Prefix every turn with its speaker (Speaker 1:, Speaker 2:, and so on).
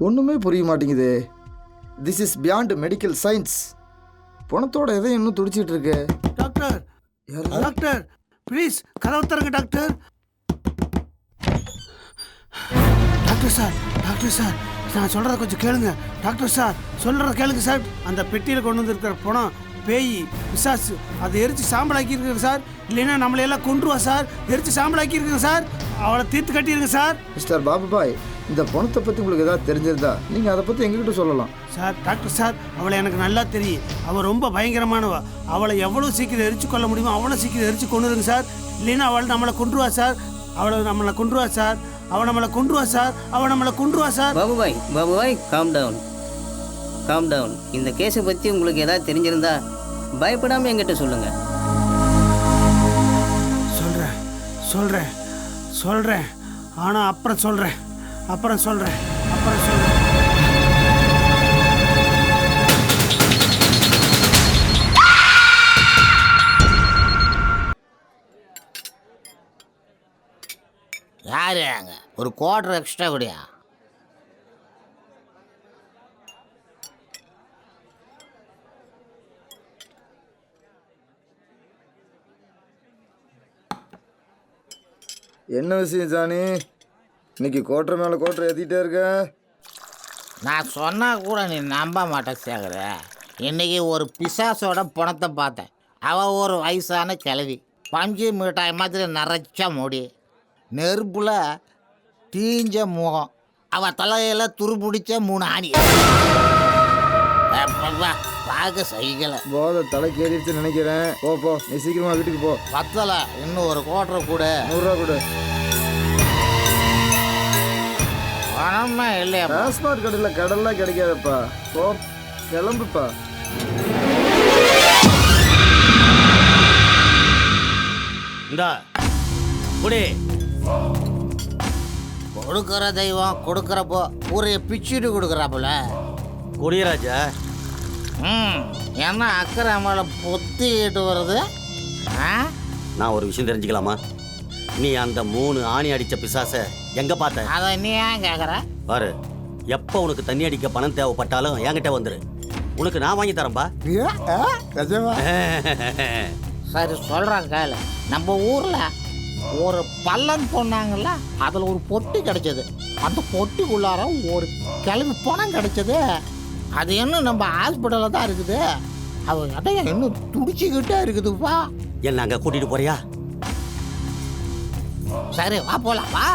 Speaker 1: ஒன்றுமே புரிய மாட்டேங்குது. This is beyond medical science. பணத்தோட எதை இன்னும் துடிச்சிட்டு இருக்கு.
Speaker 2: டாக்டர் டாக்டர் ப்ளீஸ் கதவு தருங்க டாக்டர். டாக்டர் சார் நான் சொல்கிறத கொஞ்சம் கேளுங்க. டாக்டர் சார் சொல்கிறத கேளுங்க சார். அந்த பெட்டியில் கொண்டு வந்து இருக்கிற பணம் பேய் பிசாசு அதை எரிச்சு சாம்பலாக்கி இருக்குங்க சார். இல்லைன்னா நம்மளையெல்லாம் கொண்டுருவா சார். எரிச்சு சாம்பலாக்கி இருக்குங்க சார். அவளை தீர்த்து கட்டிடுங்க சார்.
Speaker 1: மிஸ்டர் பாபு பாய், இந்த பணத்தை பற்றி உங்களுக்கு ஏதாவது தெரிஞ்சிருந்தா நீங்கள் அதை பற்றி எங்ககிட்ட சொல்லலாம்
Speaker 2: சார். டாக்டர் சார் அவளை எனக்கு நல்லா தெரியும். அவள் ரொம்ப பயங்கரமானவ. அவளை எவ்வளோ சீக்கிரம் எரிச்சு கொள்ள முடியுமோ அவ்வளோ சீக்கிரம் எரிச்சு கொண்டுருங்க சார். இல்லைன்னா அவள் நம்மளை கொண்டுருவா சார். அவளை நம்மளை கொண்டுருவா சார். அவள் நம்மளை கொண்டுருவா சார்.
Speaker 3: பாபு பாய் காம் டவுன். இந்த கேஸை பற்றி உங்களுக்கு ஏதாவது தெரிஞ்சிருந்தா பயப்படாமல் என்கிட்ட சொல்லுங்கள்.
Speaker 2: சொல்கிறேன் ஆனால் அப்புறம் சொல்கிறேன்.
Speaker 4: யாரு அங்க ஒரு குவார்டர் எக்ஸ்ட்ரா கூடியா?
Speaker 1: என்ன விஷயம் ஜானி? இன்னைக்கு கோட்டை மேலே கோட்டை ஏற்றிட்டே இருக்க.
Speaker 4: நான் சொன்னா கூட நீ நம்ப மாட்டேன் சேகர. இன்னைக்கு ஒரு பிசாசோட பணத்தை பார்த்தேன். அவள் ஒரு வயசான கிழவி. பஞ்சு மிட்டாய் மாதிரி நிறைச்ச முடி, நெருப்புல தீஞ்ச முகம், அவள் தலையில் துருபிடிச்ச 3 ஆணி. பார்க்க சகிக்கலை.
Speaker 1: போதை தலைக்கு ஏறிடுச்சு நினைக்கிறேன். போ நீ சீக்கிரமா வீட்டுக்கு போ.
Speaker 4: பத்தலை, இன்னும் ஒரு குவார்டர் கூட.
Speaker 1: 100 ரூபா கொடு.
Speaker 4: பணமே இல்லையா?
Speaker 1: டிரான்ஸ்போர்ட் கடையில் கடல்லாம் கிடைக்காதப்பா. போ கிளம்புப்பா.
Speaker 5: இந்தா குடி.
Speaker 4: கொடுக்குற தெய்வம் கொடுக்குறப்போ ஊரைய பிச்சுட்டு கொடுக்குறாப்புல.
Speaker 5: குடியராஜா.
Speaker 4: என்ன அக்கறை மேலே பொத்திக்கிட்டு வருது?
Speaker 5: நான் ஒரு விஷயம் தெரிஞ்சுக்கலாமா? நீ அந்த 3 ஆணி அடித்த பிசாசை எங்கே பார்த்த?
Speaker 4: அதை நீ ஏன் கேட்குற?
Speaker 5: பாரு, எப்போ உனக்கு தண்ணி அடிக்க பணம் தேவைப்பட்டாலும் என்கிட்ட வந்துரு. உனக்கு நான் வாங்கி தரேன்பா.
Speaker 4: சரி சொல்கிறேன் கேளு. நம்ம ஊரில் ஒரு பள்ளம் சொன்னாங்கல்ல, அதில் ஒரு பொட்டி கிடைச்சது. அந்த பொட்டிக்குள்ளார ஒரு கிளம்பி பணம் கிடைச்சது. அது இன்னும் நம்ம ஹாஸ்பிட்டலில் தான் இருக்குது. அது அதையும் இன்னும் துடிச்சிக்கிட்டே இருக்குதுப்பா.
Speaker 5: என்ன அங்கே கூட்டிகிட்டு போறியா?
Speaker 4: சரி வா போலாம் வா.